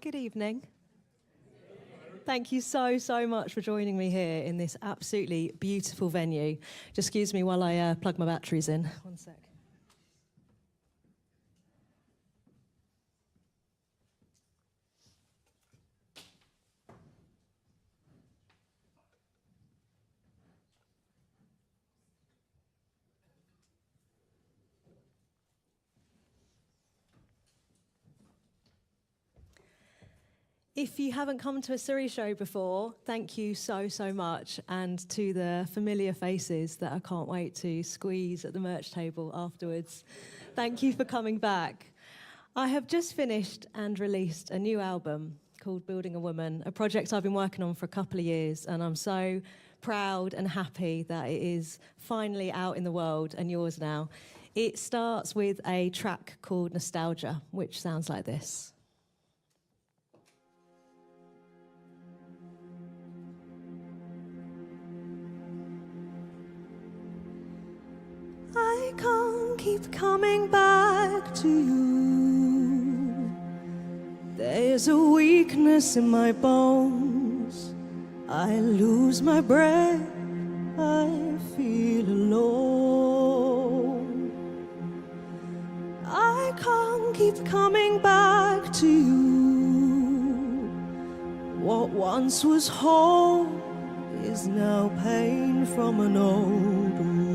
Good evening. Thank you so, so much for joining me here in this absolutely beautiful venue. Just excuse me while I plug my batteries in. One sec. If you haven't come to a SuRie show before, thank you so, so much. And to the familiar faces that I can't wait to squeeze at the merch table afterwards, thank you for coming back. I have just finished and released a new album called Building a Woman, a project I've been working on for a couple of years, and I'm so proud and happy that it is finally out in the world and yours now. It starts with a track called Nostalgia, which sounds like this. I can't keep coming back to you. There's a weakness in my bones. I lose my breath. I feel alone. I can't keep coming back to you. What once was home is now pain from an old wound.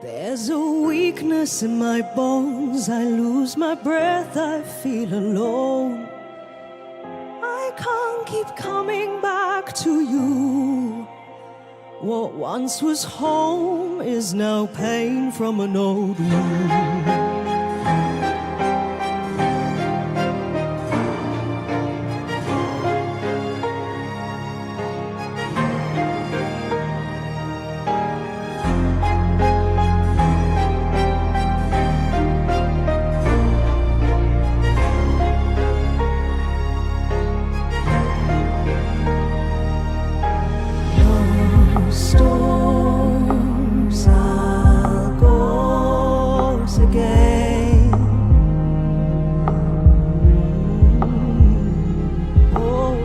There's a weakness in my bones. I lose my breath. I feel alone. I can't keep coming back to you. What once was home is now pain from an old wound. Storms I'll go again. Oh,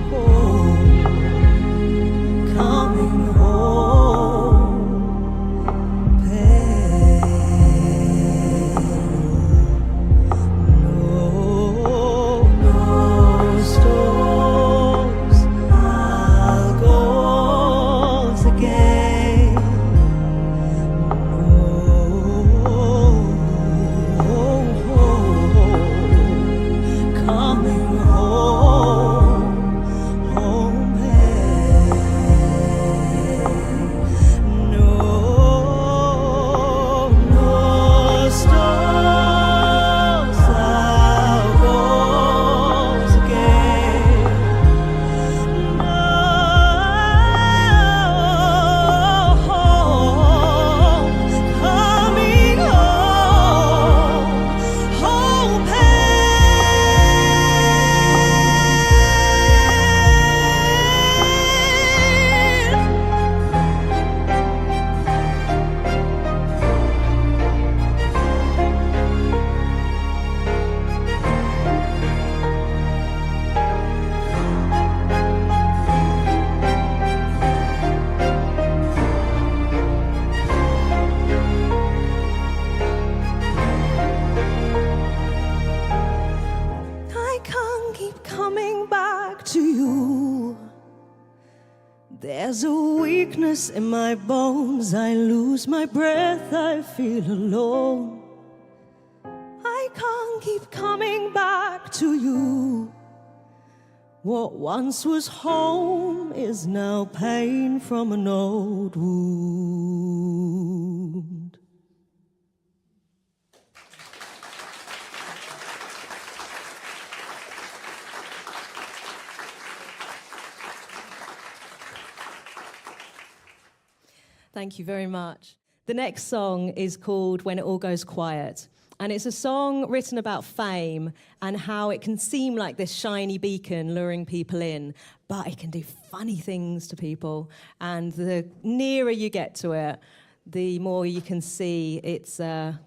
coming home, no storms I'll go again. Coming home, home pain. No storms I'll go again. Coming home, home I can't keep coming back to you. There's a weakness in my bones. I lose my breath. I feel alone. I can't keep coming back to you. What once was home is now pain from an old wound. Thank you very much. The next song is called When It All Goes Quiet. And it's a song written about fame and how it can seem like this shiny beacon luring people in, but it can do funny things to people. And the nearer you get to it, the more you can see it's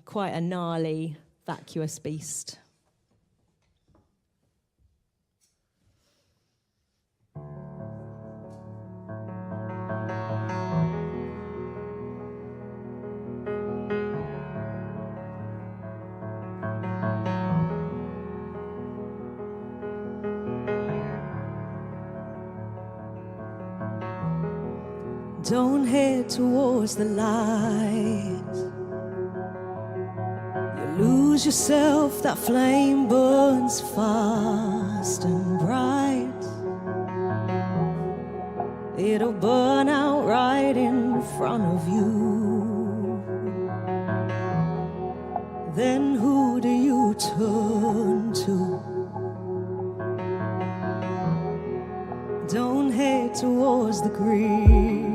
quite a gnarly, vacuous beast. Don't head towards the light. You lose yourself, that flame burns fast and bright. It'll burn out right in front of you. Then who do you turn to? Don't head towards the green.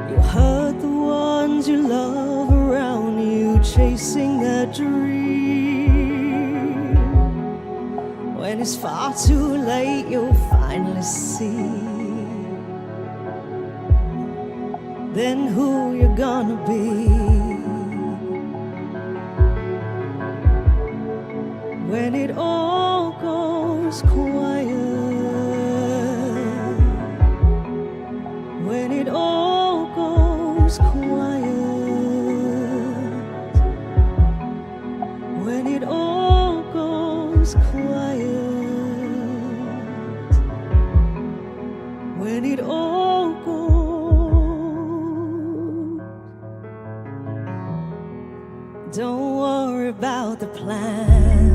You hurt the ones you love around you, chasing a dream. When it's far too late, you'll finally see. Then who you're gonna be. When it all goes quiet. When it all goes quiet. When it all goes quiet. When it all goes. Don't worry about the plan.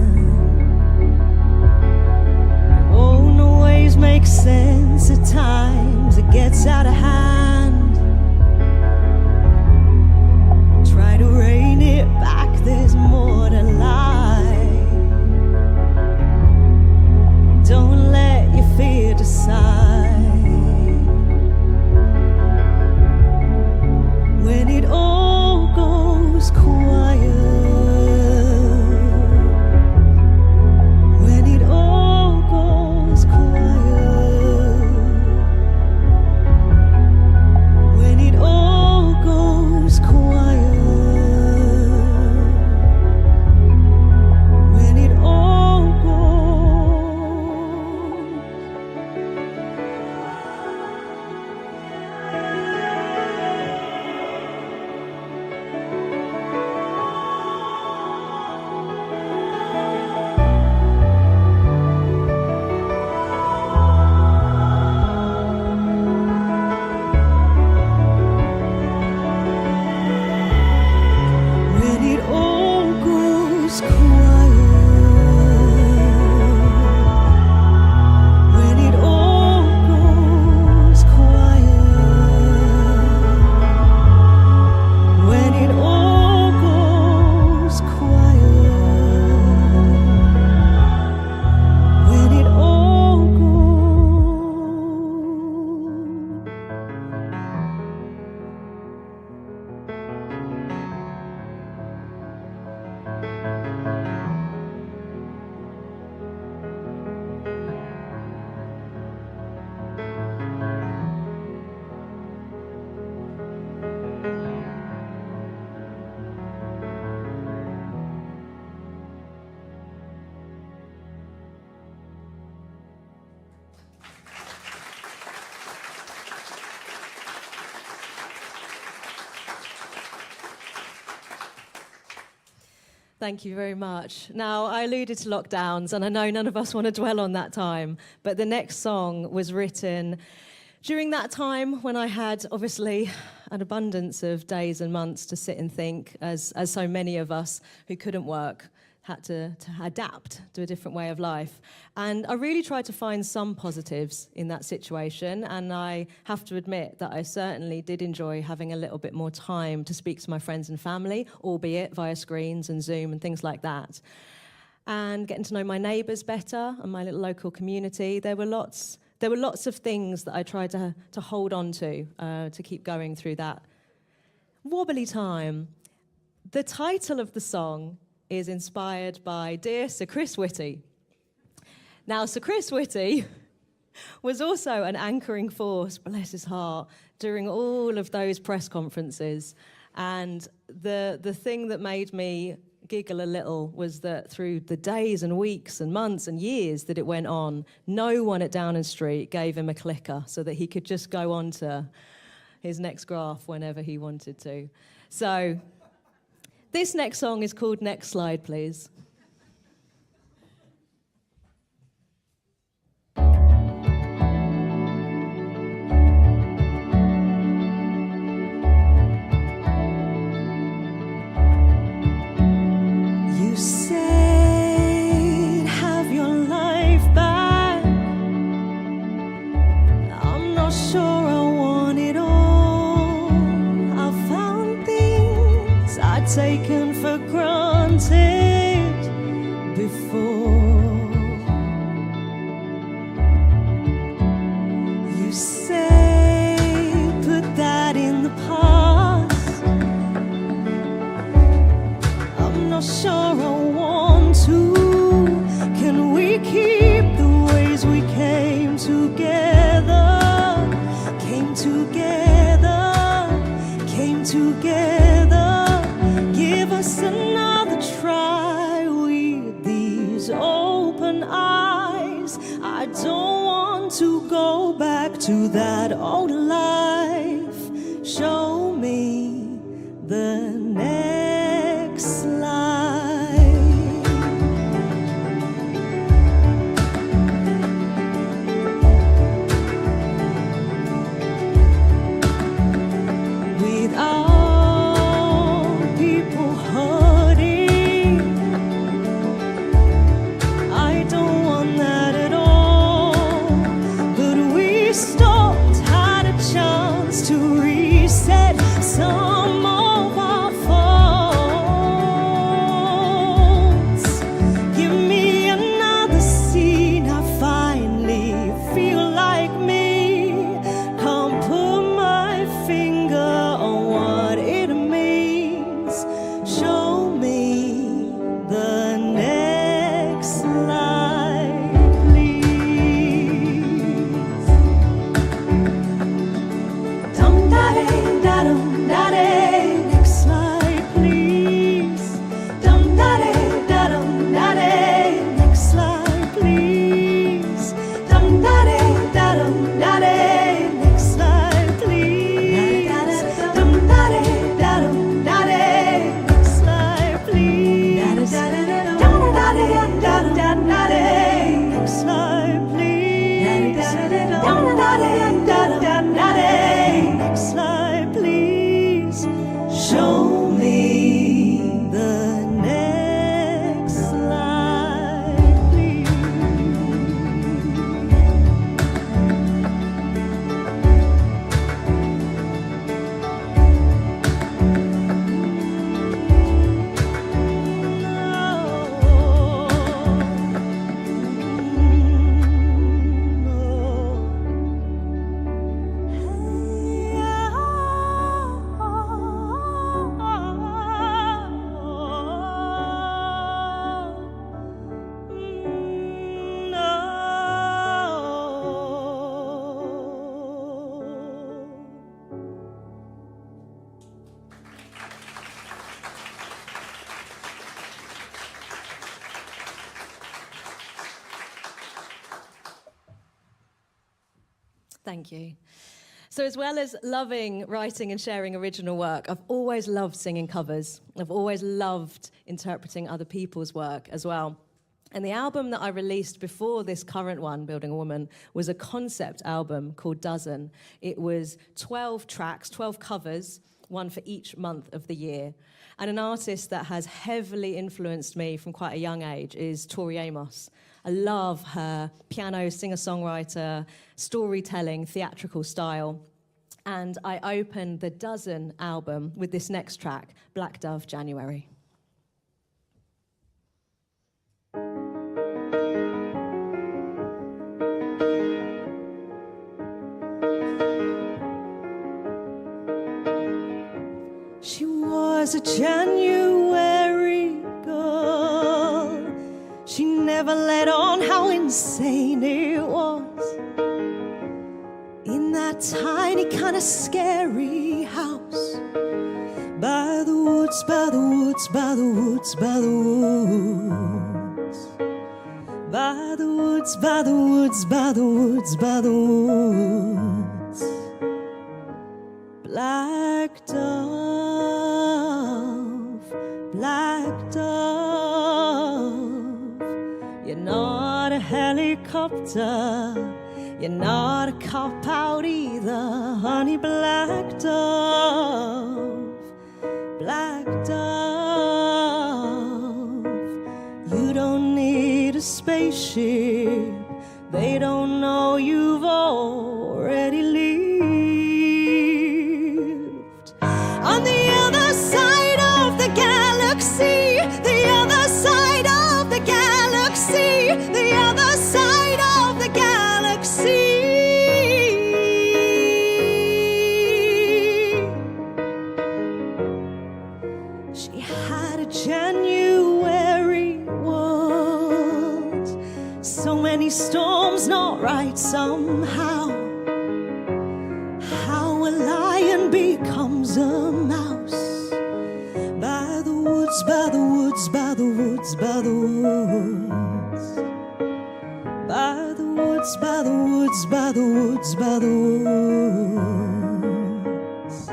Won't always make sense at times. It gets out of hand. Try to rein it back, there's more to life. Don't let your fear decide. When it all goes quiet. When it all goes quiet. When it all goes quiet. When it all When it all goes quiet. When it all goes quiet. When it all goes quiet. When it all Thank you very much. Now, I alluded to lockdowns, and I know none of us want to dwell on that time, but the next song was written during that time when I had, obviously, an abundance of days and months to sit and think, as so many of us who couldn't work had to adapt to a different way of life. And I really tried to find some positives in that situation, and I have to admit that I certainly did enjoy having a little bit more time to speak to my friends and family, albeit via screens and Zoom and things like that. And getting to know my neighbours better and my little local community. There were lots there were lots of things that I tried to hold on to keep going through that wobbly time. The title of the song is inspired by dear Sir Chris Whitty. Now, Sir Chris Whitty was also an anchoring force, bless his heart, during all of those press conferences. And the thing that made me giggle a little was that through the days and weeks and months and years that it went on, no one at Downing Street gave him a clicker so that he could just go on to his next graph whenever he wanted to. So this next song is called Next Slide, Please. You said, have your life back. I'm not sure I want it all. I found things I'd taken for granted before. You say, put that in the past. I'm not sure I want to. Can we keep the ways we came together? Came together, came together. Give us another try with these open eyes. I don't want to go back to that old life. Show me the next slide. Without people hurting, I don't want that at all. But we stopped, had a chance to reset some of our faults. Give me another scene, I finally feel like me. Can't put my finger on what it means. Show me the next slide, please. Dum-da-day-da-dum, da-day. Next slide, please. Dum-da-day-da-dum, da-day. Next slide, please. Dum-da-day-da-dum, da-day. Next slide, please. Dum-da-day-da-dum, da-day. Next slide, please. Dum-da-day-da-dum, da-day. Next slide, please. Dum-da-day-da-dum, da-day. Next slide, please. Show me the next slide, please. Thank you. So as well as loving writing and sharing original work, I've always loved singing covers. I've always loved interpreting other people's work as well. And the album that I released before this current one, Building a Woman, was a concept album called Dozen. It was 12 tracks, 12 covers, one for each month of the year. And an artist that has heavily influenced me from quite a young age is Tori Amos. I love her piano, singer-songwriter, storytelling, theatrical style. And I opened the Dozen album with this next track, Black Dove January. January girl. She never let on how insane it was in that tiny kind of scary house by the woods, by the woods, by the woods, by the woods, by the woods, by the woods, by the woods, by the woods. Black dove, black dove, you're not a helicopter, you're not a cop-out either, honey. Black dove, black dove, you don't need a spaceship, they don't know you've already lived. On the other side of the galaxy, the other side of the galaxy, the other side of the galaxy. She had a January world, so many storms not right somehow. How a lion becomes a mouse by the woods, by the woods, by the woods, by the woods, by the woods, by the woods, by the woods, by the woods.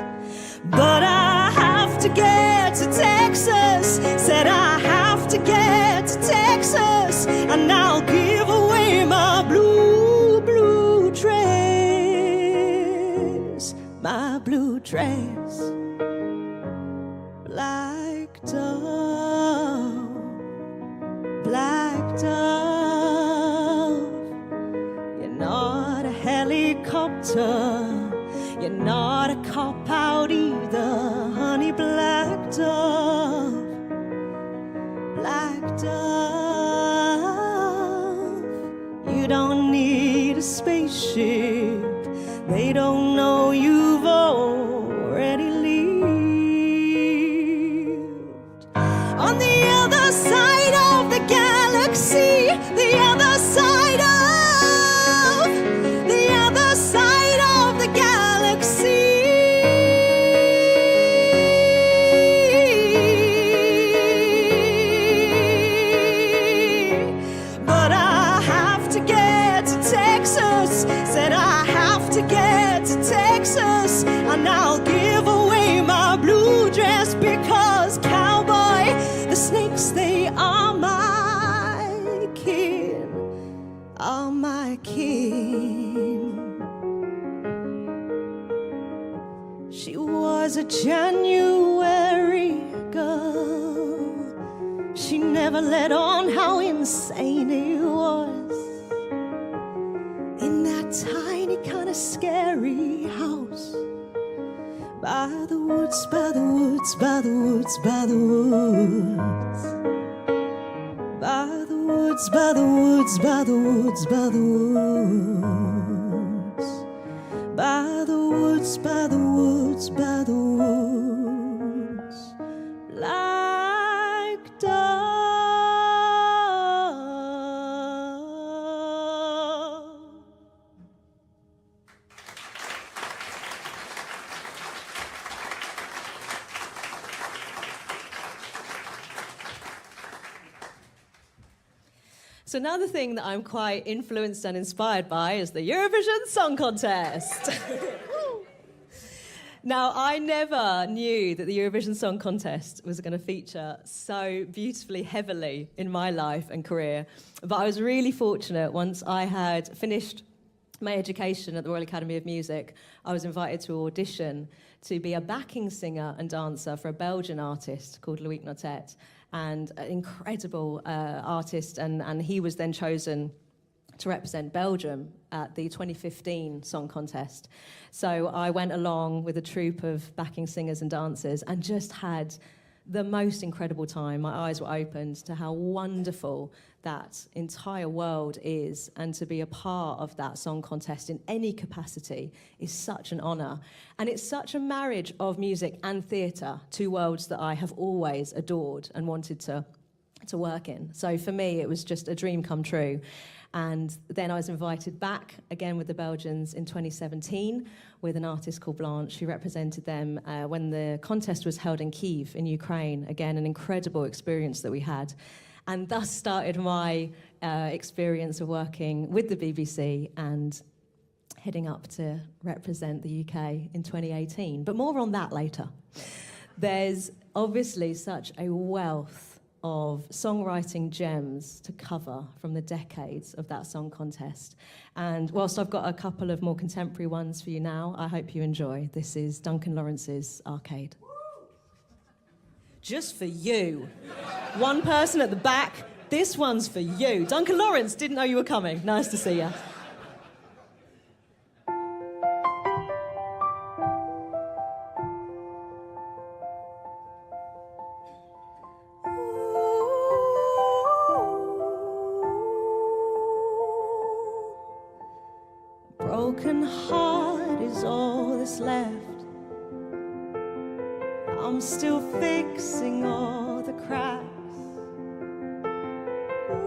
But I have to get to Texas, said I have to get to Texas, and I'll give away my blue, blue dress, my blue dress. Black dove, black dove, you're not a helicopter, you're not a cop-out either, honey. Black dove, black dove, you don't need a spaceship, they don't know you've already lived. On the other side of the galaxy, the other side of, the other side of the galaxy. But I have to get to Texas, said I have to get to Texas, and I'll give away my blue dress because cowboy, the snakes, they are my kin, are my kin. She was a January girl, she never let on how insane it was in that tiny kind of scary house by the woods, by the woods, by the woods, by the woods, by the woods, by the woods, by the woods, by the woods, by the woods, by the woods, by the woods, like dove. So another thing that I'm quite influenced and inspired by is the Eurovision Song Contest. Now, I never knew that the Eurovision Song Contest was going to feature so beautifully heavily in my life and career. But I was really fortunate once I had finished my education at the Royal Academy of Music. I was invited to audition to be a backing singer and dancer for a Belgian artist called Loïc Notet, and an incredible artist, and he was then chosen to represent Belgium at the 2015 Song Contest. So I went along with a troupe of backing singers and dancers and just had the most incredible time. My eyes were opened to how wonderful that entire world is, and to be a part of that song contest in any capacity is such an honour. And it's such a marriage of music and theatre, two worlds that I have always adored and wanted to work in. So for me, it was just a dream come true. And then I was invited back again with the Belgians in 2017 with an artist called Blanche, who represented them when the contest was held in Kyiv in Ukraine. Again, an incredible experience that we had. And thus started my experience of working with the BBC and heading up to represent the UK in 2018. But more on that later. There's obviously such a wealth of songwriting gems to cover from the decades of that song contest. And whilst I've got a couple of more contemporary ones for you now, I hope you enjoy. This is Duncan Lawrence's Arcade. Just for you. One person at the back, this one's for you. Duncan Lawrence, didn't know you were coming. Nice to see you. Broken heart is all that's left. I'm still fixing all the cracks.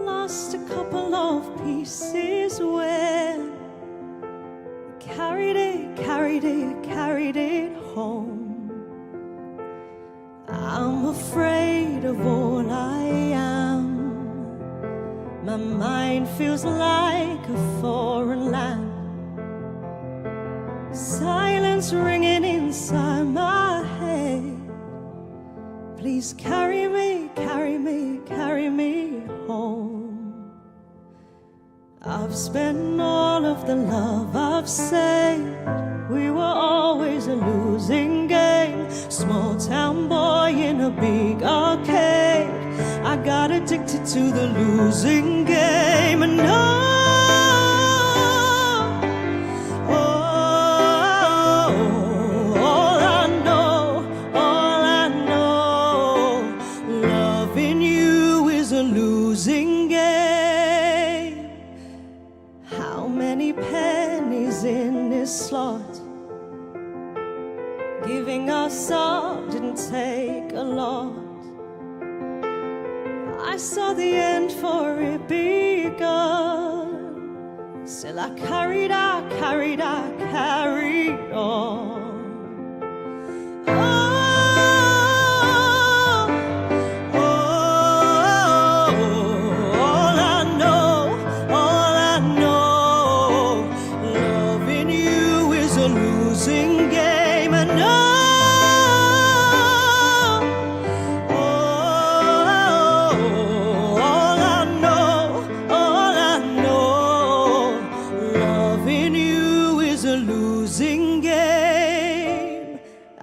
Lost a couple of pieces when carried it home. I'm afraid of all I am. My mind feels like a foreign land. Silence ringing inside my head. Please carry me home. I've spent all of the love I've saved. We were always a losing game. Small town boy in a big arcade. I got addicted to the losing game. And losing game. How many pennies in this slot? Giving us up didn't take a lot. I saw the end for it begun. Still I carried on.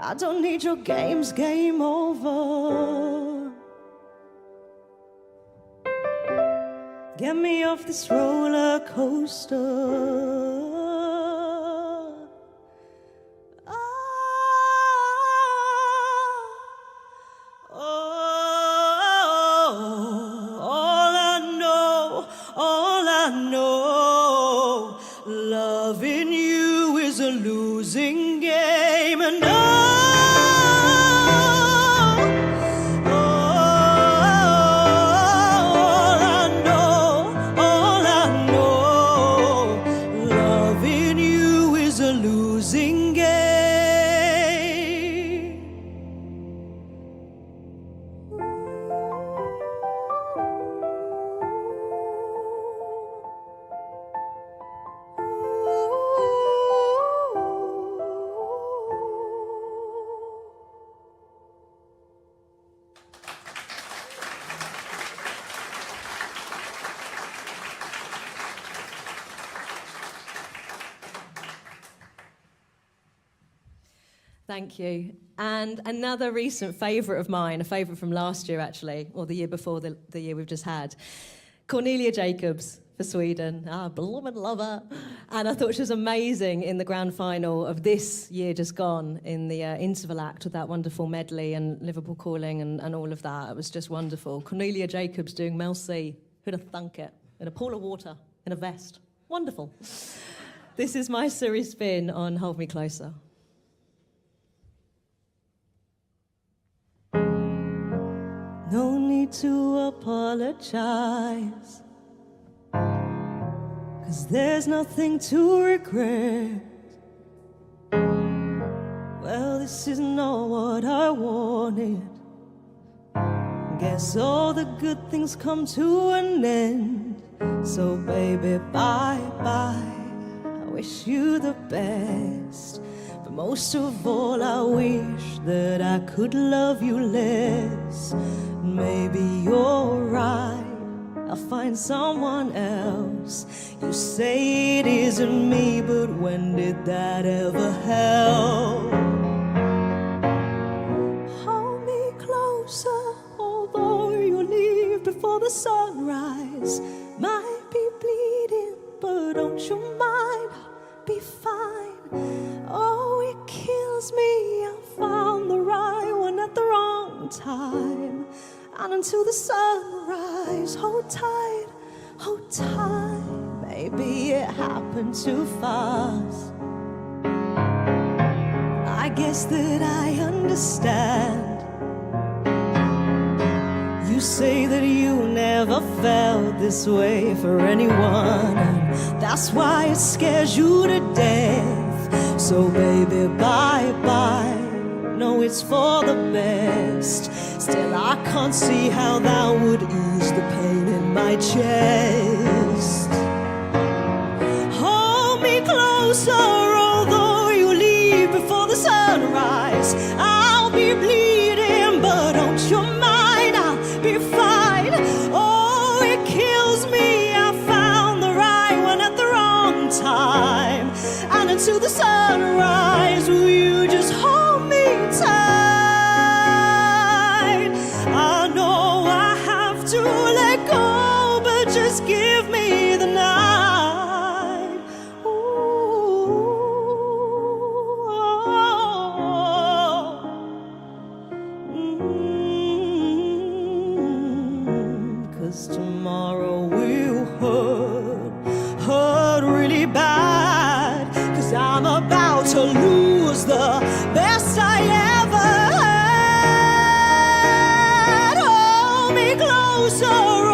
I don't need your games, game over. Get me off this roller coaster. All I know, loving you is a losing game, and losing game. Thank you. And another recent favourite of mine, a favourite from last year actually, or the year before the year we've just had, Cornelia Jacobs for Sweden, our beloved lover. And I thought she was amazing in the grand final of this year just gone, in the interval act with that wonderful medley and Liverpool Calling and all of that. It was just wonderful. Cornelia Jacobs doing Mel C. Who'd have thunk it? In a pool of water, in a vest. Wonderful. This is my SuRie spin on Hold Me Closer. No need to apologize, 'cause there's nothing to regret. Well, this is not what I wanted. Guess all the good things come to an end. So baby, bye-bye, I wish you the best. But most of all, I wish that I could love you less. Maybe you're right, I'll find someone else. You say it isn't me, but when did that ever help? Hold me closer, although you leave before the sunrise. Might be bleeding, but don't you mind, I'll be fine. Oh, it kills me, I found the right one at the wrong time. And until the sunrise, hold tight, hold tight. Maybe it happened too fast. I guess that I understand. You say that you never felt this way for anyone, and that's why it scares you to death. So baby, bye-bye, no, it's for the best. Still, I can't see how that would ease the pain in my chest. Hold me closer, although you leave before the sunrise. I'll be bleeding, but don't you mind, I'll be fine. Oh, it kills me, I found the right one at the wrong time. And until the sunrise, will you just hold me tight? To let go, but just give me the night. Ooh, 'cause tomorrow will hurt really bad. 'Cause I'm about to lose the best I ever had. Hold me closer,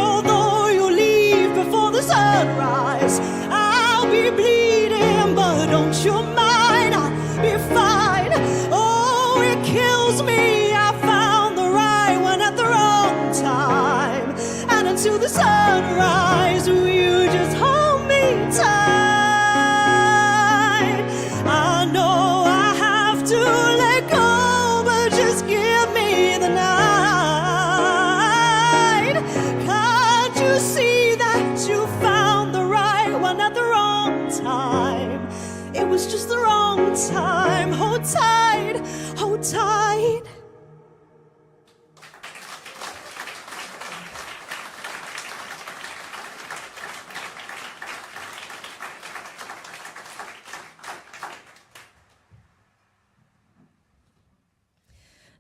although you leave before the sunrise. I'll be bleeding, but don't you mind, I'll be fine. Oh, it kills me, I found the right one at the wrong time. And until the sunrise, will you just hold me tight? I know I have to let go, but just give me the night. Can't you see that you found the right one at the wrong time? It was just the wrong time. Hold tight, hold tight.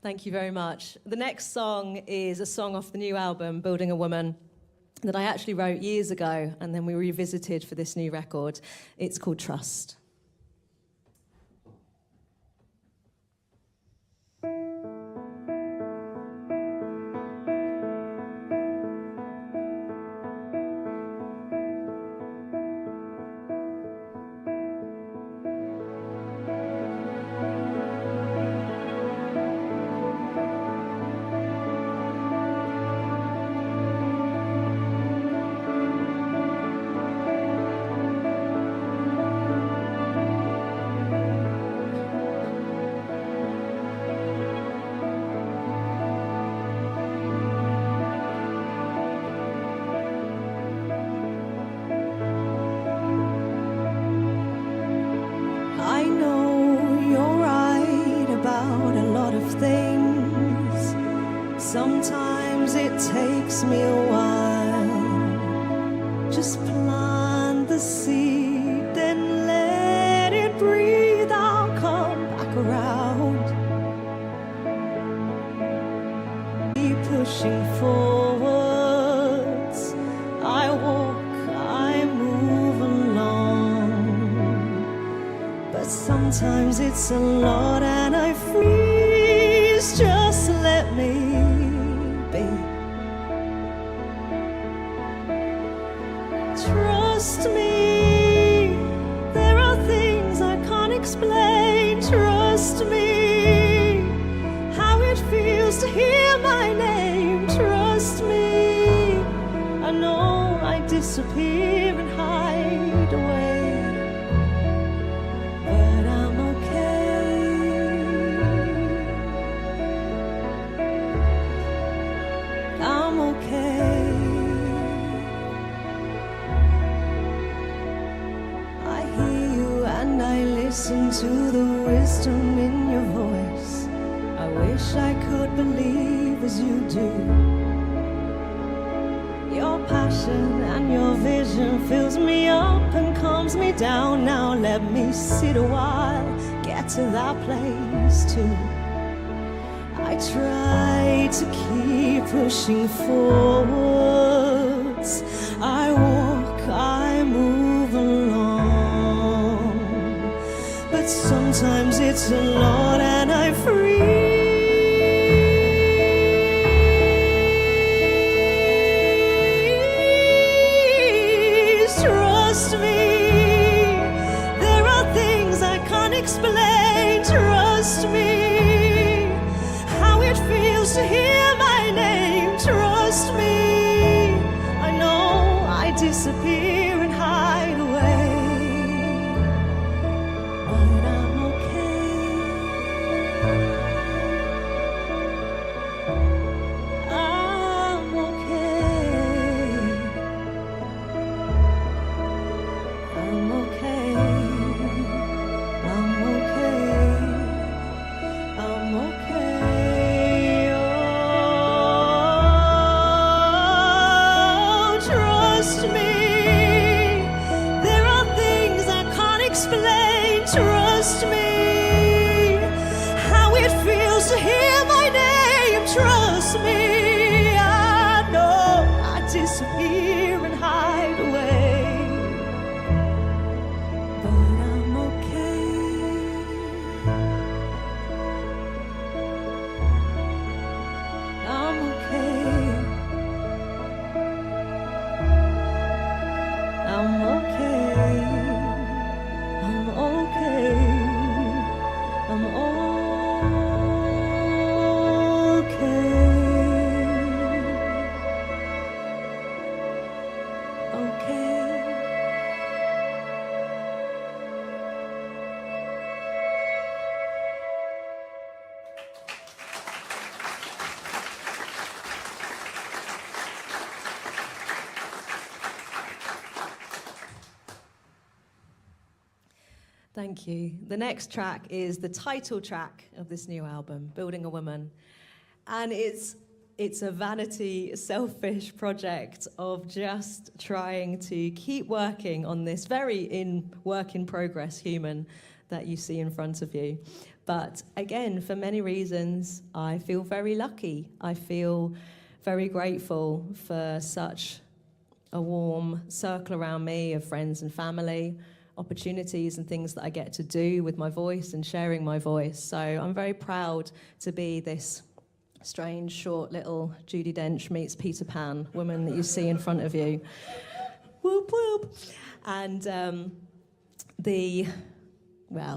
Thank you very much. The next song is a song off the new album, Building a Woman, that I actually wrote years ago and then we revisited for this new record. It's called Trust. Sometimes it takes me a while, just the seed, then let it breathe. I'll come back around. Keep pushing forwards. I walk, I move along. But sometimes it's a lot and I freeze. Just let me be. Trust me, there are things I can't explain. Trust me, how it feels to hear my name. Trust me, I know I disappear and hide away, but I'm okay. I'm okay. I hear you and I listen to the wisdom in your voice. I wish I could believe as you do. Your passion and your vision fills me up and calms me down. Now let me sit a while, get to that place too. I try to keep pushing forwards. I walk, I move along. But sometimes it's a lot and I freeze. Trust me, there are things I can't explain. Trust me, how it feels to hear my name. Trust me, I know I disappear and hide away, but I'm okay. I'm okay. I'm okay. I'm okay. I'm okay. Oh, trust me, there are things I can't explain. Trust me, how it feels to hear my name. Trust me, I know I disappear and hide away, but I'm okay. I'm okay. I'm okay. I'm okay. I'm okay. Thank you. The next track is the title track of this new album, Building a Woman. And it's a vanity, selfish project of just trying to keep working on this very work in progress human that you see in front of you. But again, for many reasons, I feel very lucky. I feel very grateful for such a warm circle around me of friends and family, opportunities and things that I get to do with my voice and sharing my voice. So I'm very proud to be this strange, short little Judi Dench meets Peter Pan woman that you see in front of you. Whoop, whoop. And the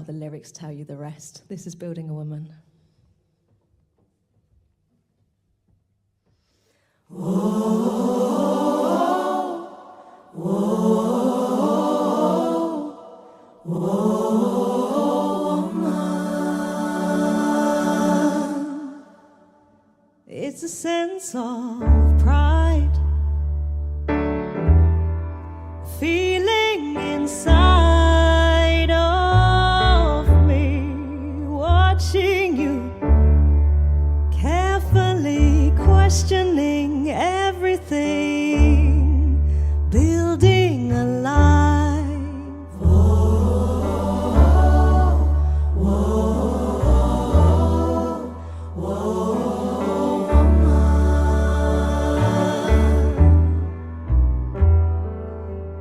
lyrics tell you the rest. This is Building a Woman. It's a sense of pride, feeling inside of me, watching you, carefully questioning everything, building a life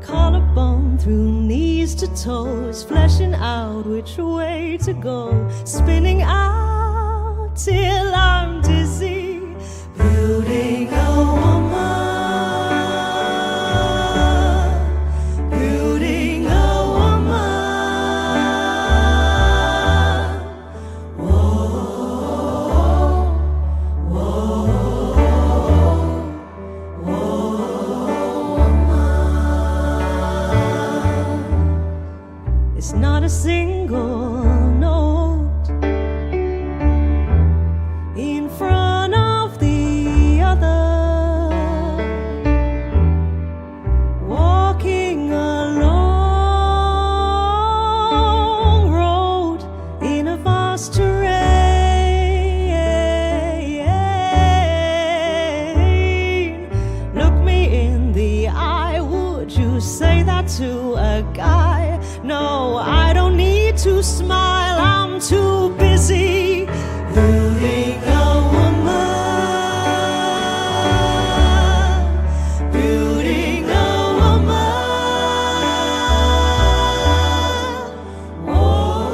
collarbone through knees to toes, fleshing out which way to go, spinning out till I'm dizzy, building a woman, building a woman. Whoa, whoa, woman. It's not a single note in front of the other, walking a long road in a vast terrain. Look me in the eye, would you say that to a guy? No, I don't need to smile, I'm too busy building a woman, building a woman. Whoa,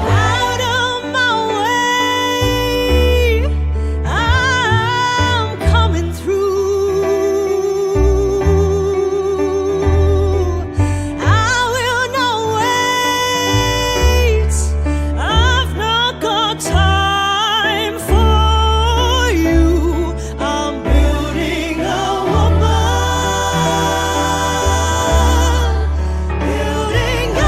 out of my way, I'm coming through. I will not wait, I've not got time for you. I'm building a woman, building a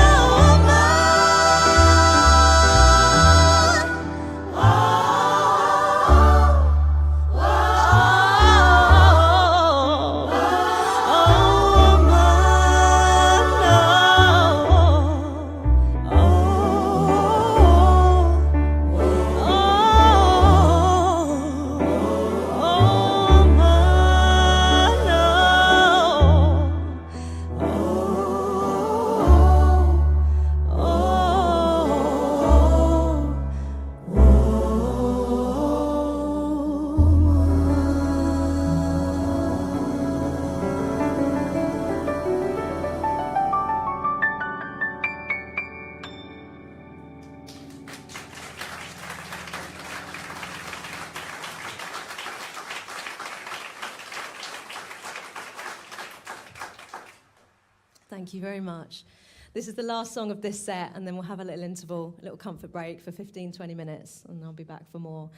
Thank you very much. This is the last song of this set, and then we'll have a little interval, a little comfort break for 15, 20 minutes, and I'll be back for more.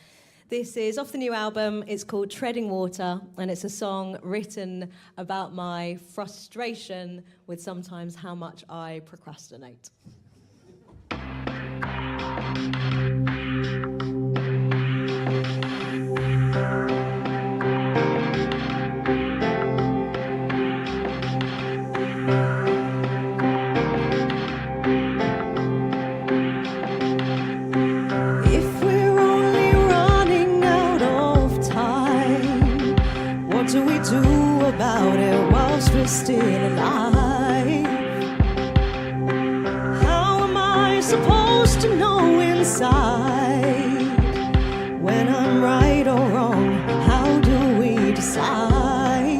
This is off the new album. It's called Treading Water, and it's a song written about my frustration with sometimes how much I procrastinate. If we're only running out of time, what do we do about it whilst we're still alive? How am I supposed to know inside when I'm right or wrong? How do we decide?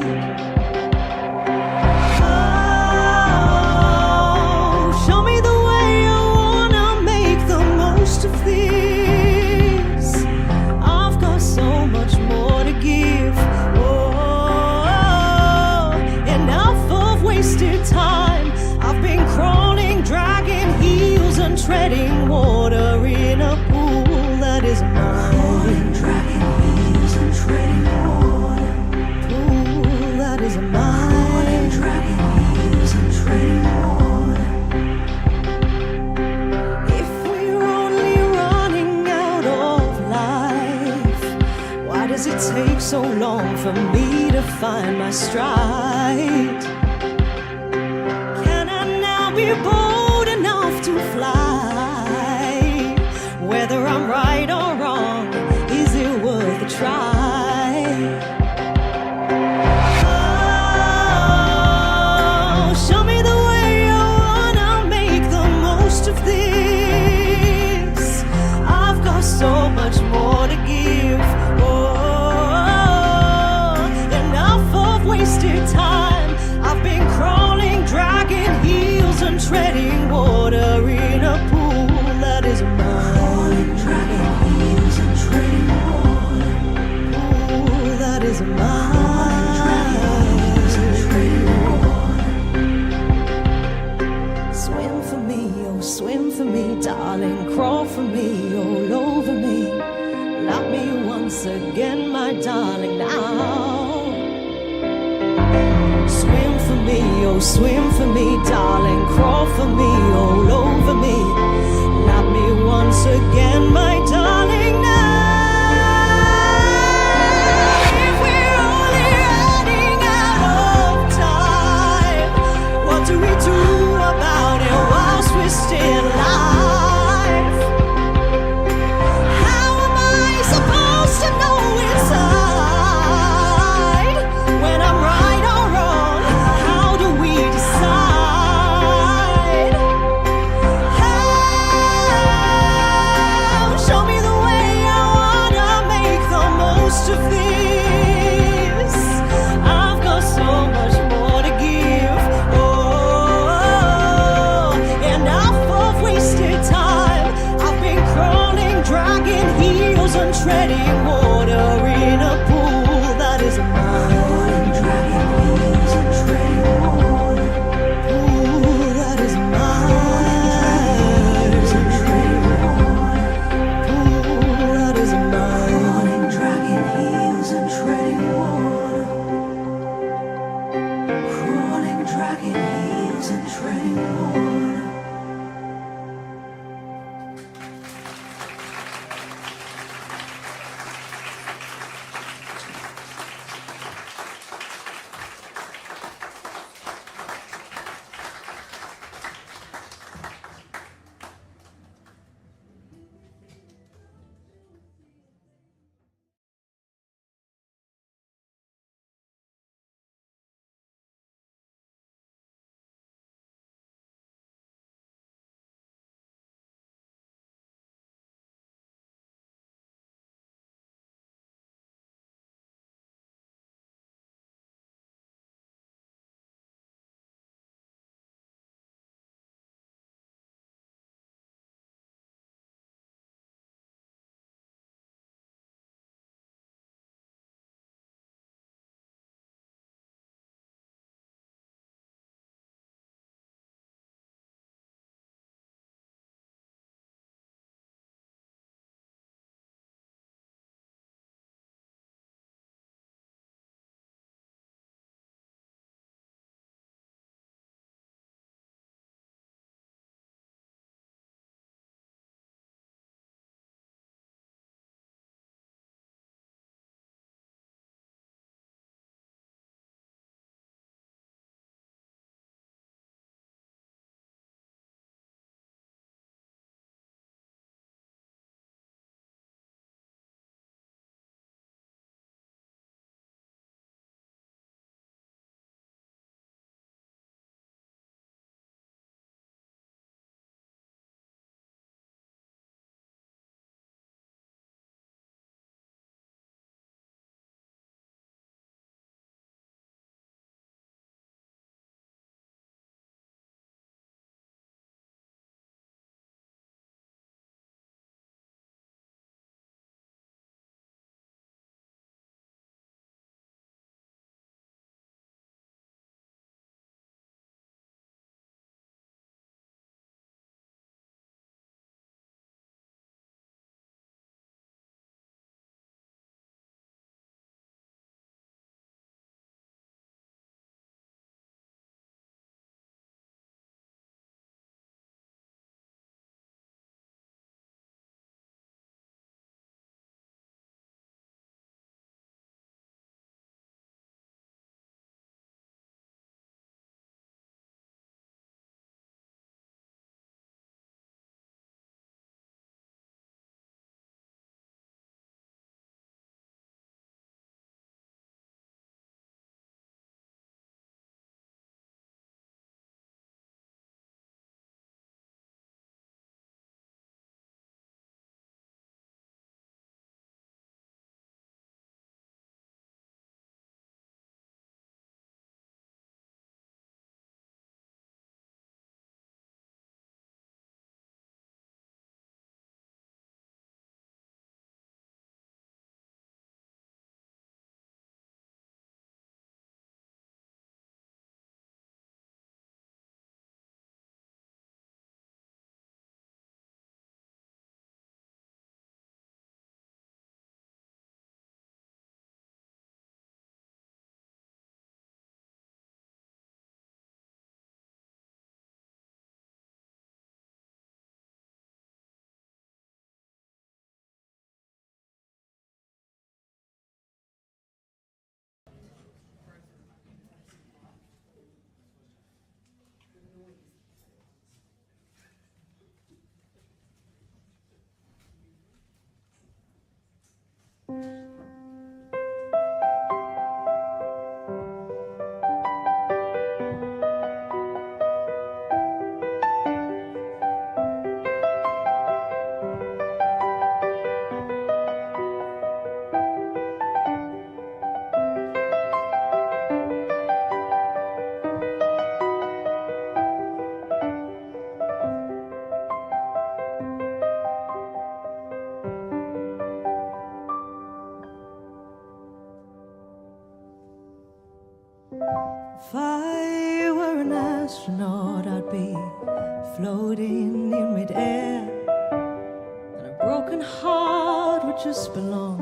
Oh, show me the way I wanna make the most of this. I've got so much more to give. Oh, enough of wasted time. I've been crawling, dragging heels and treading water in a pool that is mine. Crawling, dragging heels and treading water. Pool that is mine. Crawling, dragging heels and treading water. If we're only running out of life, why does it take so long for me to find my stride? Can I now be bold enough to fly? Whether I'm right or wrong, is it worth a try? Oh, show me the way I wanna make the most of swim for me, darling, crawl for me, all over me. Love me once again, my darling, now. Swim for me, oh swim for me, darling, crawl for me, all over me. Love me once again, my darling, now. If we're only running out of time, what do we do about it whilst we're still alive? How am I supposed to know inside when I'm right or wrong? How do we decide? Show me the way, I wanna make the most of this. I've got so much more to give. Oh, and I've wasted time. I've been crawling, dragging heels and treading water in a pool that is mine. Dragging heels and treading water. Pool that is mine. Pool that is mine. Dragging heels and treading water. Crawling, dragging heels and treading water. floating in midair, and a broken heart would just belong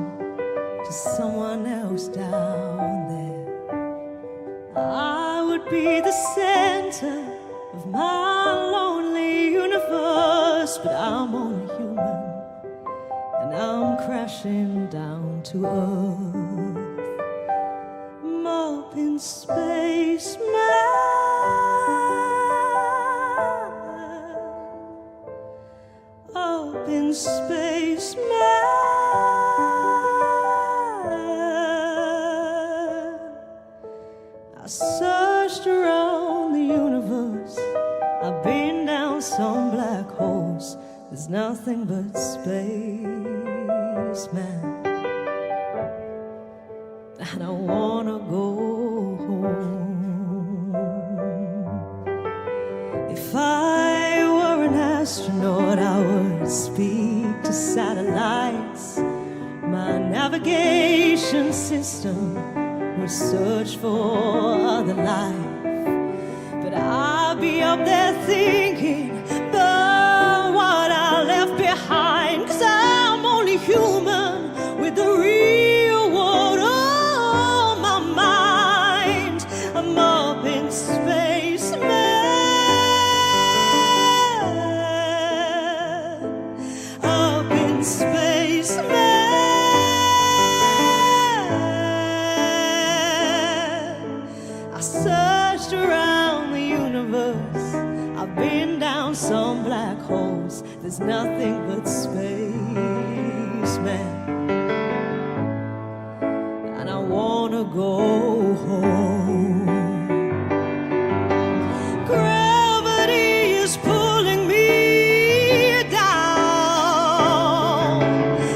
to someone else down there. I would be the center of my lonely universe, but I'm only human, and I'm crashing down to earth. I'm up in space, up in space, I searched around the universe, I've been down some black holes. There's nothing but Spaceman, and I wanna go home. If I were an astronaut, I would speak to satellites. My navigation system would search for other life, but I'd be up there thinking about what I left behind, 'cause I'm only human with the real world on my mind. I'm up in space, man, up in space, man. I searched around the universe, I've been down some black holes. There's nothing but space, man, and I wanna go home. Gravity is pulling me down.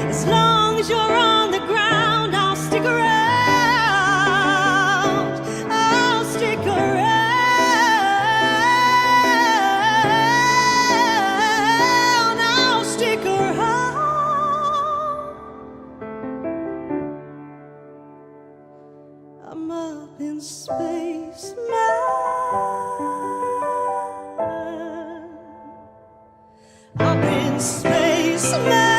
As long as you're on the ground, I'll stick around. I'll stick around. I'll stick around. I'm up in space, man. Up in space, man.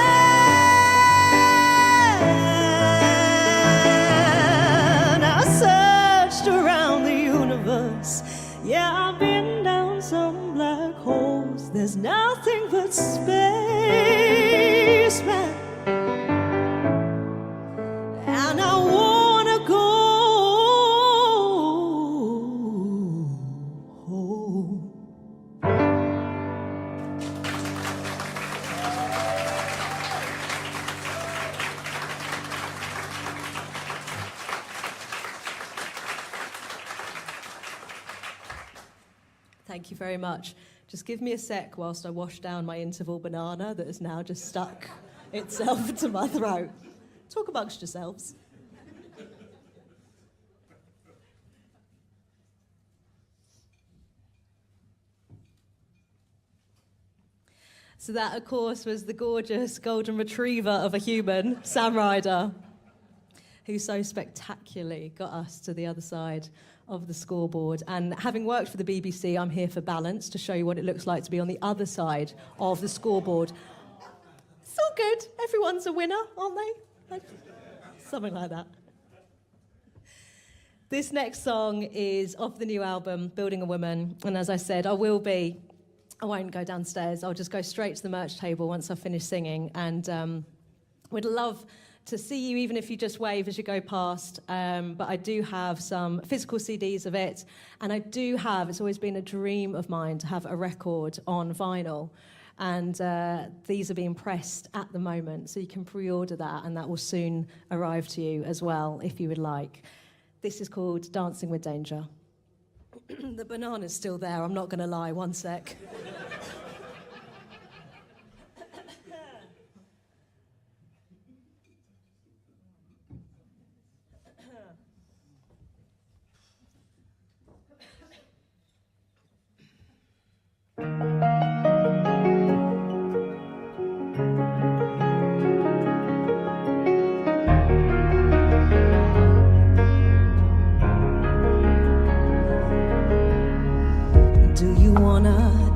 I searched around the universe. Yeah, I've been down some black holes. There's nothing but space, man, and I wanna go home. Thank you very much. Just give me a sec whilst I wash down my interval banana that has now just stuck itself to my throat. Talk amongst yourselves. So that, of course, was the gorgeous golden retriever of a human, Sam Ryder, who so spectacularly got us to the other side of the scoreboard. And having worked for the BBC, I'm here for balance, to show you what it looks like to be on the other side of the scoreboard. It's all good. Everyone's a winner, aren't they? Something like that. This next song is off the new album, Building a Woman. And as I said, I won't go downstairs. I'll just go straight to the merch table once I've finished singing. And we'd love to see you, even if you just wave as you go past. But I do have some physical CDs of it. And I do have, it's always been a dream of mine to have a record on vinyl. And these are being pressed at the moment. So you can pre-order that, and that will soon arrive to you as well, if you would like. This is called Dancing with Danger. The banana's still there, I'm not going to lie. One sec.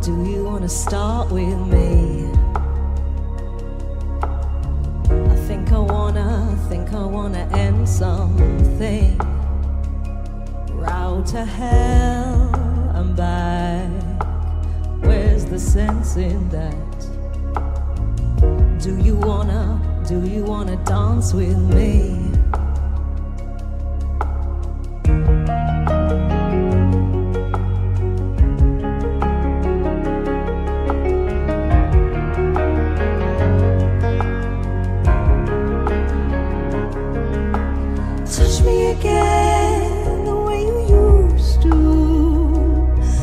Do you to hell and back. Where's the sense in that? Do you wanna dance with me? Touch me again the way you used to.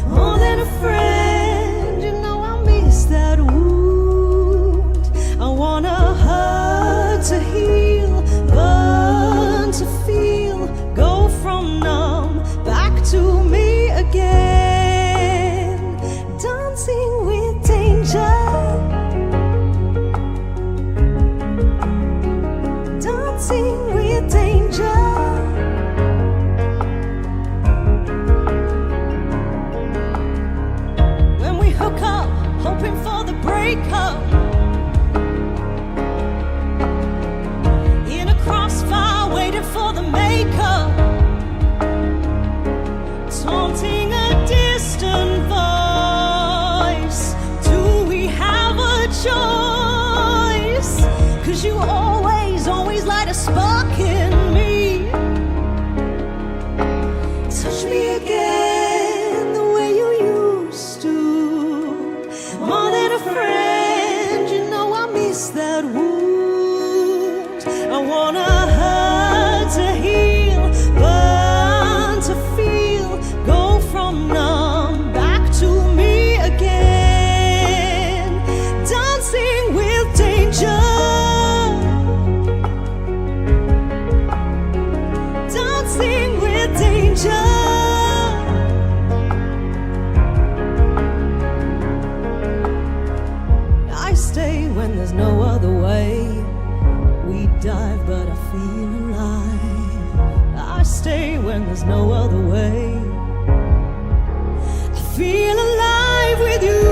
More than a friend, you know I miss that wound. I wanna hurt to heal, burn to feel, go from numb back to me again. Dancing with danger, dancing with danger. When we hook up, hoping for the breakup. In a crossfire, waiting for the makeup. Taunting a distant voice. Do we have a choice? 'Cause you always light a spark in me. Touch me again the way you used to. More than a friend, you know I miss that wound. I wanna hurt to heal, burn to feel, go from numb back to me again. Dancing with danger, dancing with danger. I stay when there's no other way. We dive, but I feel alive. I stay when there's no other way. I feel alive with you.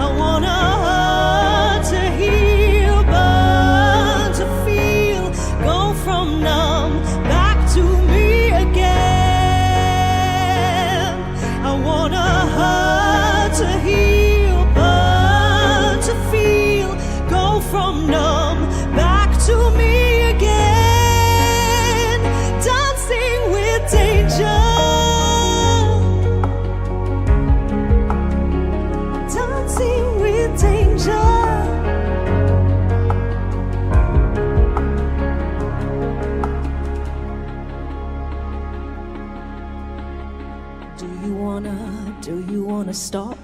I wanna hurt to heal, burn to feel, go from numb back to me again. I wanna hurt to heal, burn to feel, go from numb back to me again. Dancing with danger, dancing with danger. Do you wanna stop?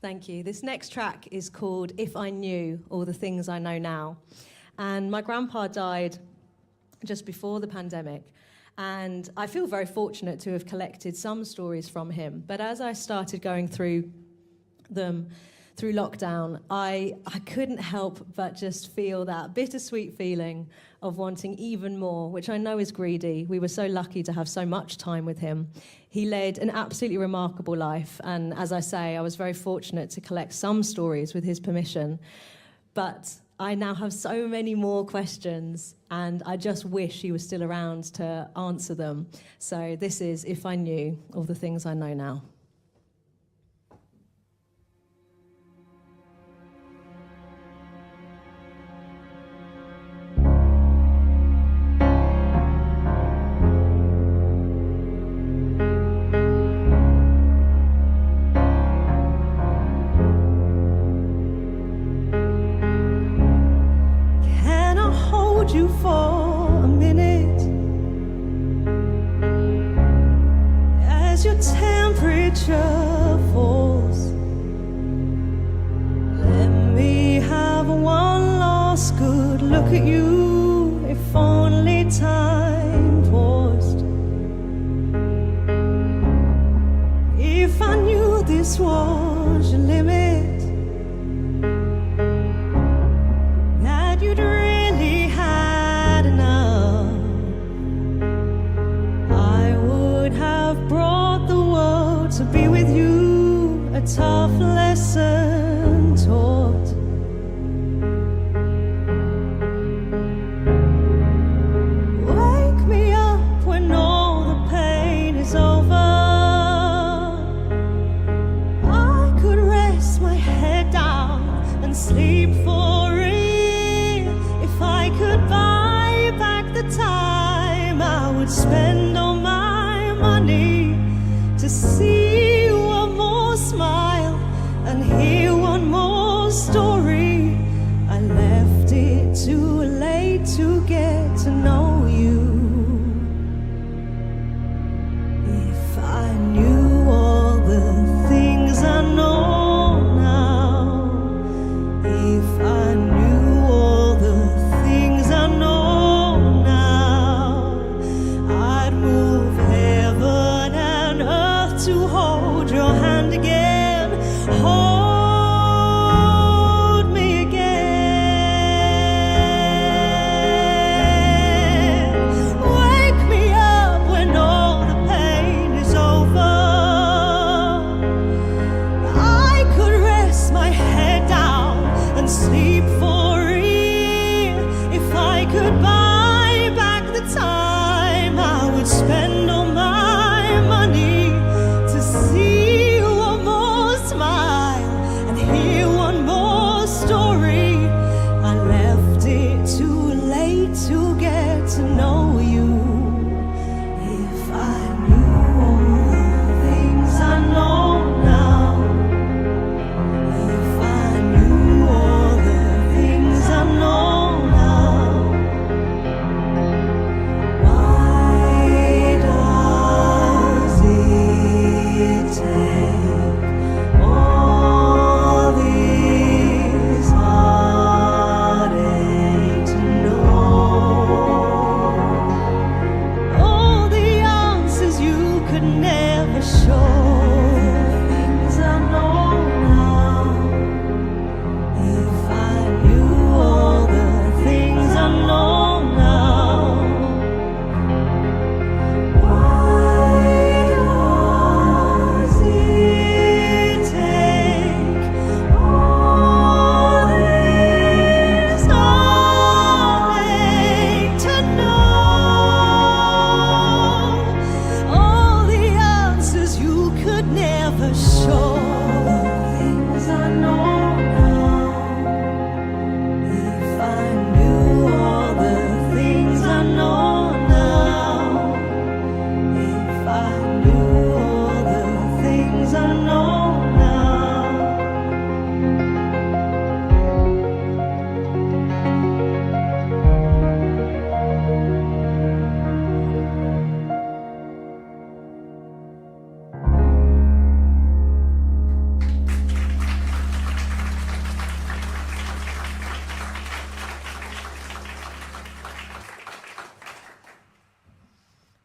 Thank you. This next track is called If I Knew All the Things I Know Now. And my grandpa died just before the pandemic. And I feel very fortunate to have collected some stories from him. But as I started going through them through lockdown, I couldn't help but just feel that bittersweet feeling of wanting even more, which I know is greedy. We were so lucky to have so much time with him. He led an absolutely remarkable life. And as I say, I was very fortunate to collect some stories with his permission. But I now have so many more questions, and I just wish he was still around to answer them. So this is If I Knew All the Things I Know Now. You for a minute as your temperature falls. Let me have one last good look at you, if only time paused. If I knew this was your tough lesson taught. Wake me up when all the pain is over. I could rest my head down and sleep for real. If I could buy back the time I would spend on my money to see one more smile and hear one more story. I left it too late to get to know you. If I knew all the things I know now, if I knew all the things I know now, I'd move heaven and earth to hold your hand again. Hold me again. Wake me up when all the pain is over. I could rest my head down and sleep for real. If I could buy back the time I would spend on my money to see one more smile and hear one more story. I left it too late to get to know you. If I knew all the things I know now, if I knew all the things I know now, why does it take all this heartache to know all the answers you could never show? Things I know now. If I knew all the things I know now, why does it take all this heartache to know all the answers you could never show? Things I know now. If I knew all the things I know now, if I knew all the things I know now.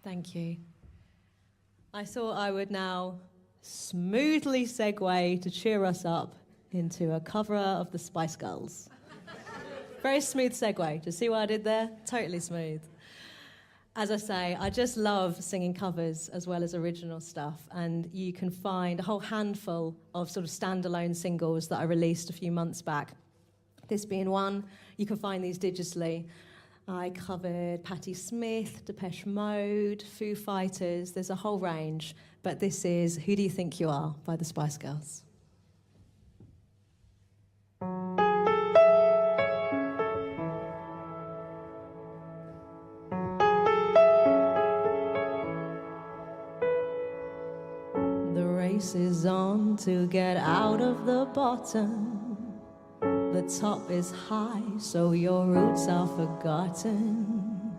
Thank you. I thought I would now smoothly segue to cheer us up into a cover of the Spice Girls. Very smooth segue. Do you see what I did there? Totally smooth. As I say, I just love singing covers as well as original stuff, and you can find a whole handful of sort of standalone singles that I released a few months back. This being one, you can find these digitally. I covered Patti Smith, Depeche Mode, Foo Fighters, there's a whole range, but this is Who Do You Think You Are by the Spice Girls. The race is on to get out of the bottom. The top is high, so your roots are forgotten.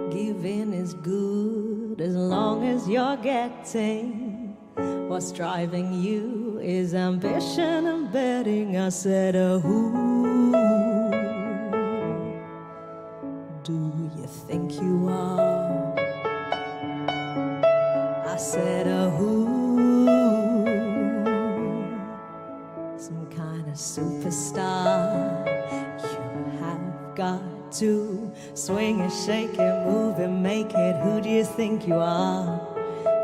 Giving is good as long as you're getting. What's driving you is ambition and betting. I said, who do you think you are? I said, who? Some kind of superstar. You have got to swing it, shake it, move it, make it. Who do you think you are?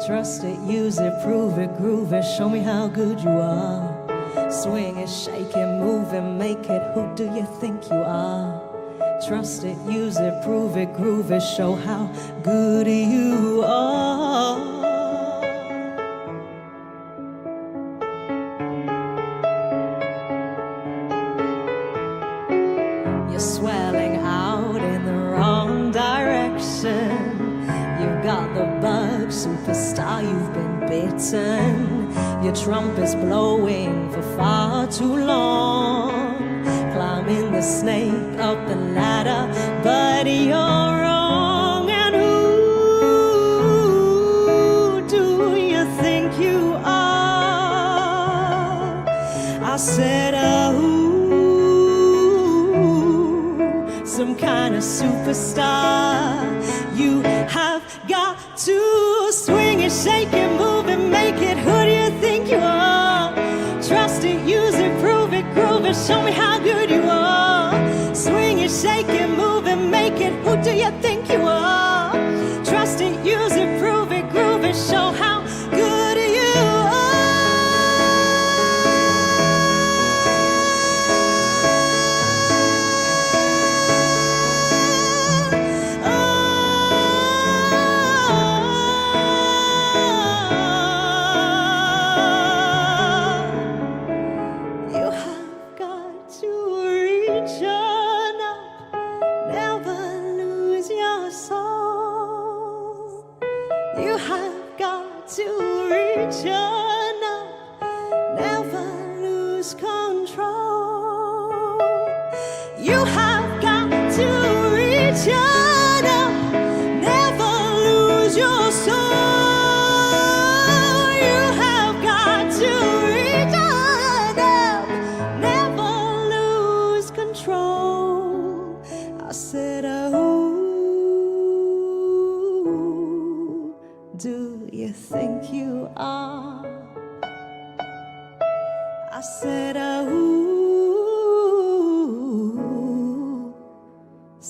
Trust it, use it, prove it, groove it, show me how good you are. Swing it, shake it, move it, make it, who do you think you are? Trust it, use it, prove it, groove it, show how good you are. You're swelling out in the wrong direction. You've got the bug, superstar, you've been bitten. Your trumpet's blowing for far too long. Climbing the snake up the ladder, but you're wrong. And who do you think you are? I said, some kind of superstar. You have got to swing it, shake it, move it, make it. Who do you think you are? Trust it, use it, prove it, groove it, show me how good you are. Swing it, shake it, move it, make it. Who do you think you are? Trust it, use it, prove it, groove it, show how good you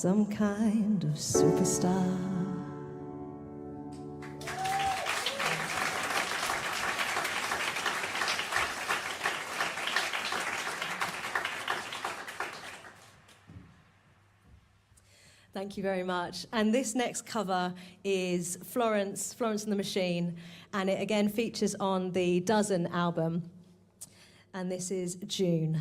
some kind of superstar. Thank you very much. And this next cover is Florence and the Machine, and it again features on the Dozen album. And this is June.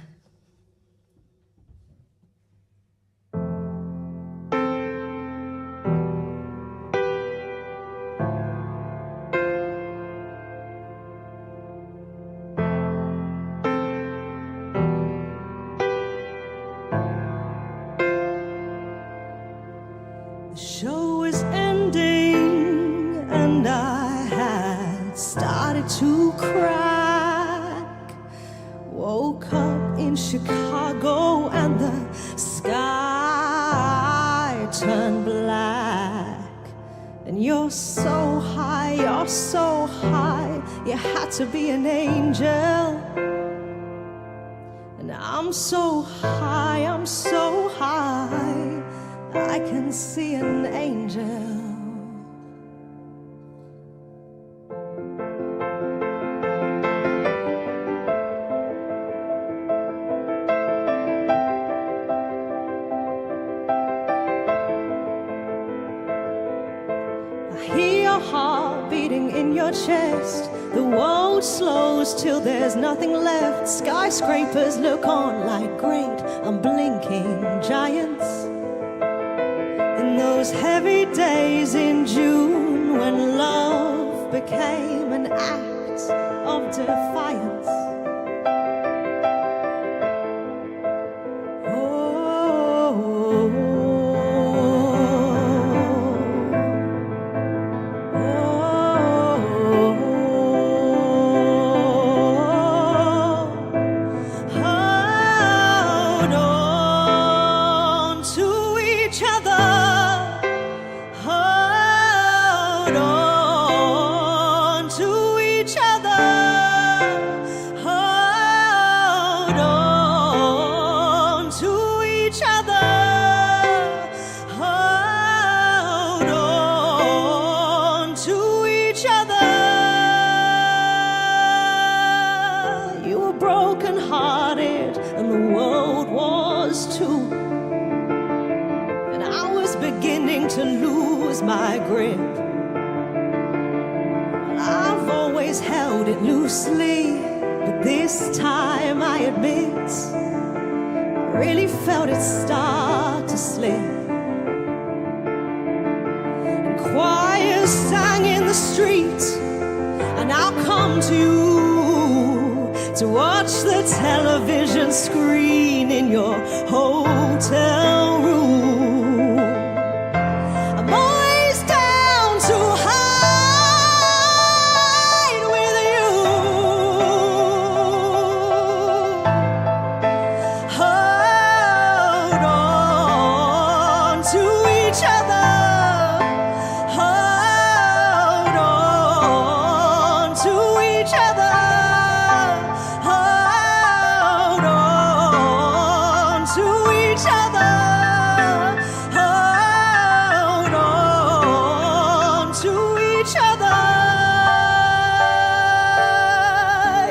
The show was ending and I had started to crack. Woke up in Chicago and the sky turned black. And you're so high, you had to be an angel. And I'm so high, I can see an angel. I hear your heart beating in your chest. The world slows till there's nothing left. Skyscrapers look on like great unblinking giants. In those heavy days in June when love became an act of defiance. and the world was too. And I was beginning to lose my grip. I've always held it loosely, but this time I admit, I really felt it start to slip. And choirs sang in the street, and I'll come to you to watch the television screen in your hotel room. I'm always down to hide with you. Hold on to each other. Hold on to each other. Hold on to each other. Hold on to each other.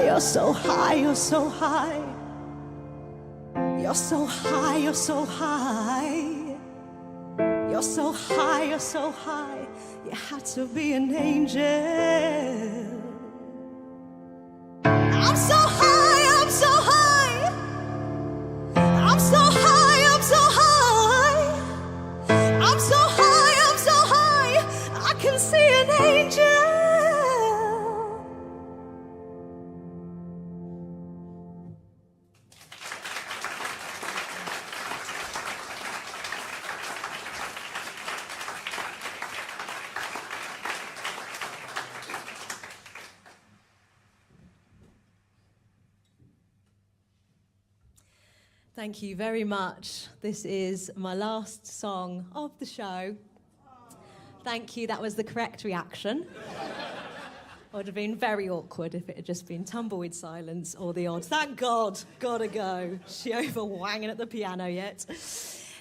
You're so high, you're so high. You're so high, you're so high. You're so high, you're so high. You had to be an angel. I'm so high, I'm so high. I'm so high, I'm so high. I'm so high, I'm so high. I can see an angel. Thank you very much. This is my last song of the show. Thank you, that was the correct reaction. Would have been very awkward if it had just been tumbleweed silence or the odd, thank God, gotta go. She over whanging at the piano yet.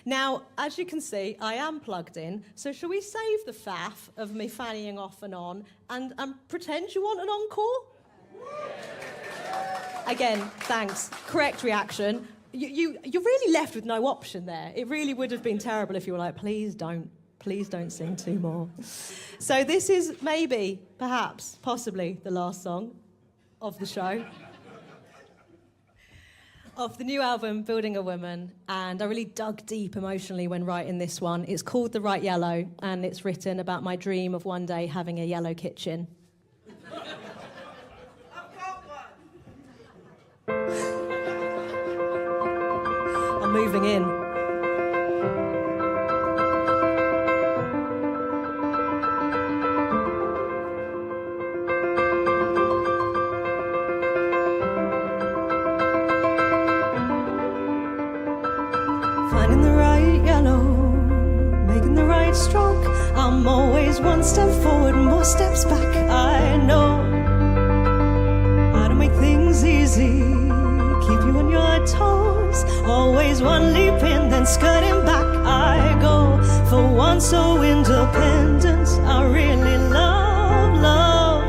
Now, as you can see, I am plugged in, so shall we save the faff of me fannying off and on and pretend you want an encore? Again, thanks. Correct reaction. You're really left with no option there. It really would have been terrible if you were like, please don't sing two more. So this is maybe, perhaps, possibly the last song of the show. Of the new album, Building a Woman, and I really dug deep emotionally when writing this one. It's called The Right Yellow, and it's written about my dream of one day having a yellow kitchen. I'm moving in. Finding the right yellow, making the right stroke. I'm always one step forward, more steps back. I know how to make things easy, keep you on your toes. Always one leap in, then skirting back I go. For one so independent, I really love.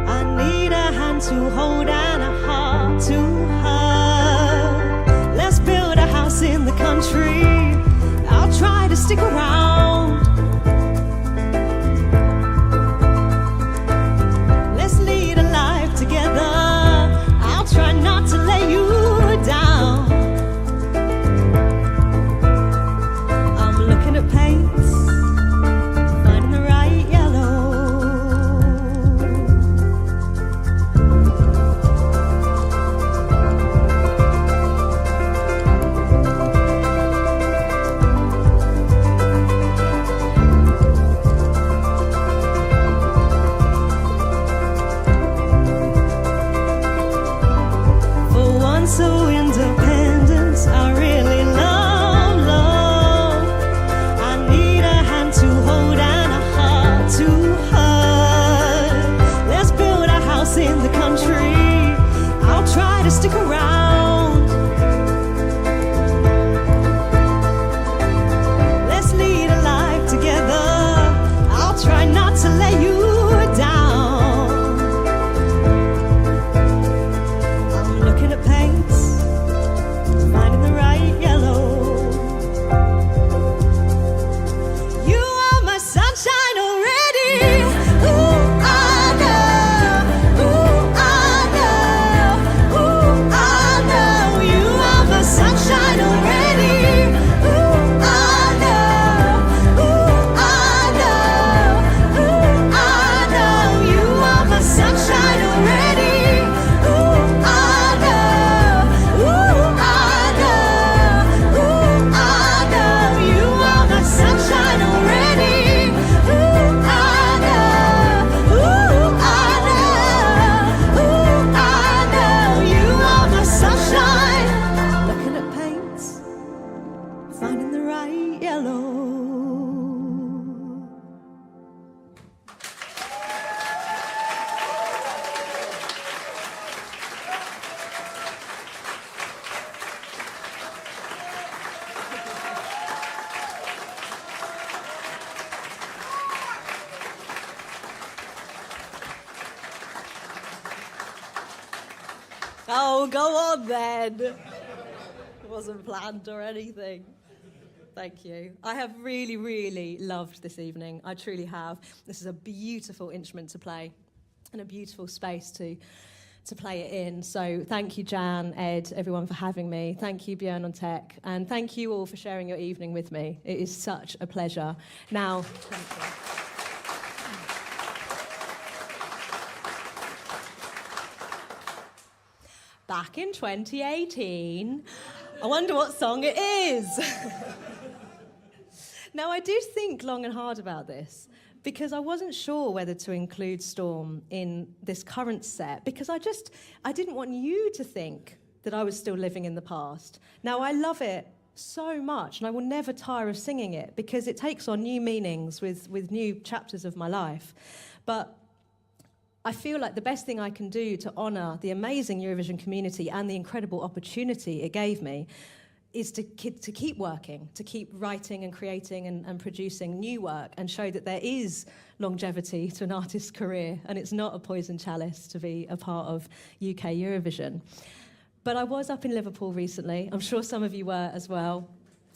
I need a hand to hold and a heart to hug. Let's build a house in the country. I'll try to stick around. Let's lead a life together. I'll try not to let you down. I'm looking at paints, finding the right yellow. Oh, go on then. It wasn't planned or anything. Thank you. I have really, really loved this evening. I truly have. This is a beautiful instrument to play and a beautiful space to play it in. So thank you, Jan, Ed, everyone for having me. Thank you, Björn on Tech. And thank you all for sharing your evening with me. It is such a pleasure. Now, thank you. Back in 2018, I wonder what song it is. Now, I did think long and hard about this because I wasn't sure whether to include Storm in this current set because I didn't want you to think that I was still living in the past. Now, I love it so much and I will never tire of singing it because it takes on new meanings with new chapters of my life. But I feel like the best thing I can do to honour the amazing Eurovision community and the incredible opportunity it gave me is to keep working, to keep writing and creating and producing new work and show that there is longevity to an artist's career and it's not a poison chalice to be a part of UK Eurovision. But I was up in Liverpool recently. I'm sure some of you were as well.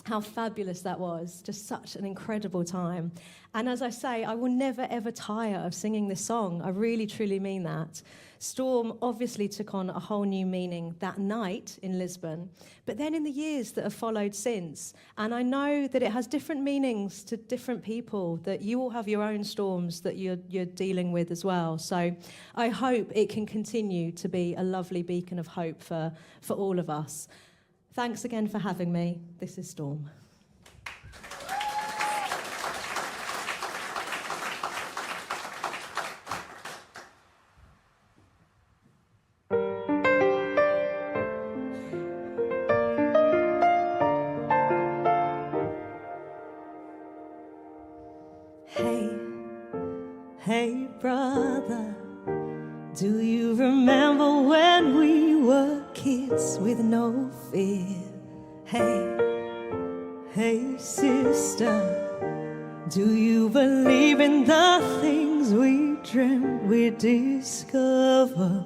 How fabulous that was. Just such an incredible time. And as I say, I will never, ever tire of singing this song. I really, truly mean that. Storm obviously took on a whole new meaning that night in Lisbon, but then in the years that have followed since. And I know that it has different meanings to different people, that you all have your own storms that you're dealing with as well. So I hope it can continue to be a lovely beacon of hope for all of us. Thanks again for having me. This is Storm. Hey brother, do you remember when we were kids with no fear? Hey sister, do you believe in the things we dreamed we'd discover?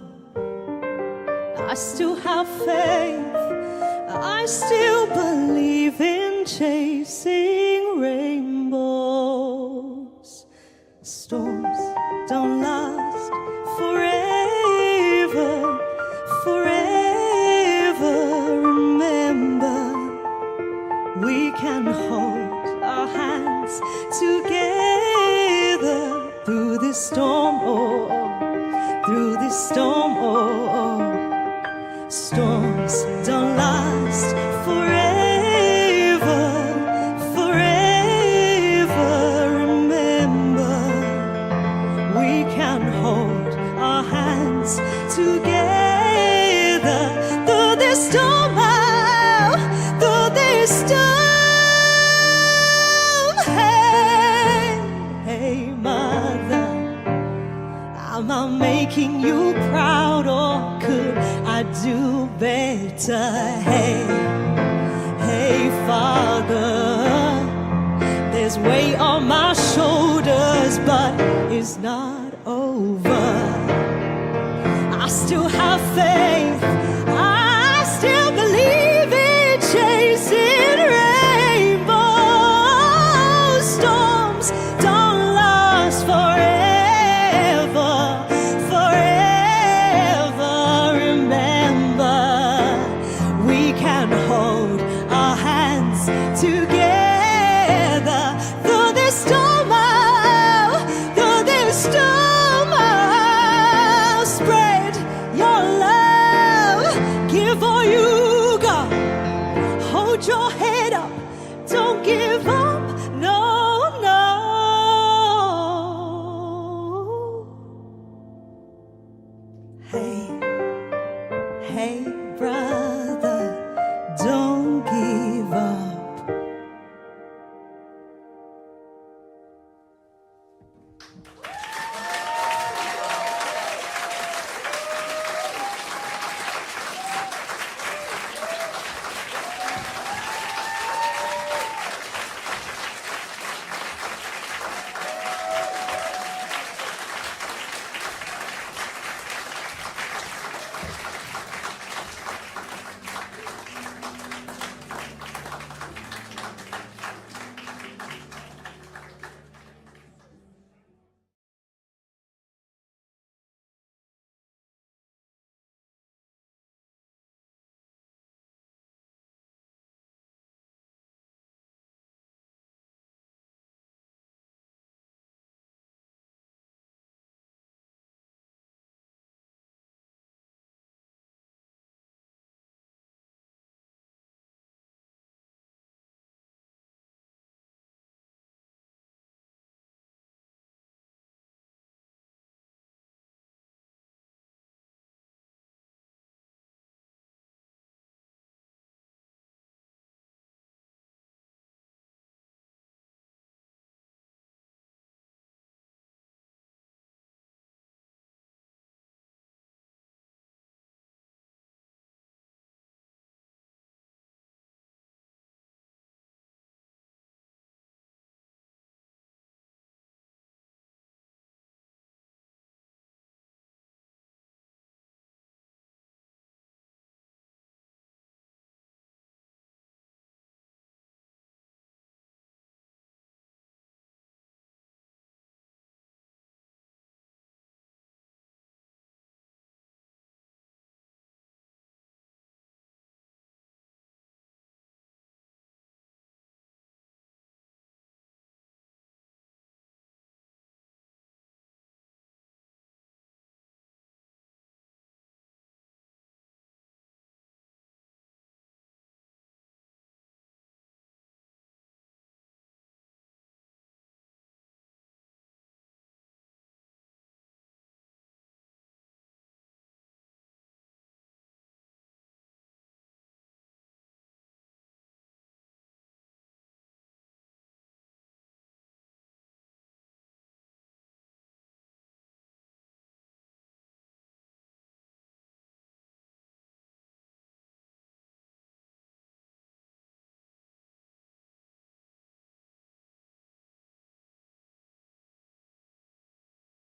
I still have faith, I still believe in chasing rainbows. Storms don't last forever, forever. Remember, we can hold our hands together through this storm, through this storm, Storms don't last forever, forever. Remember, we can hold our hands together through this storm, through this storm. Hey, mother, am I making you proud or could I do better? Hey, father, there's weight on my shoulders, but it's not over. I still have faith,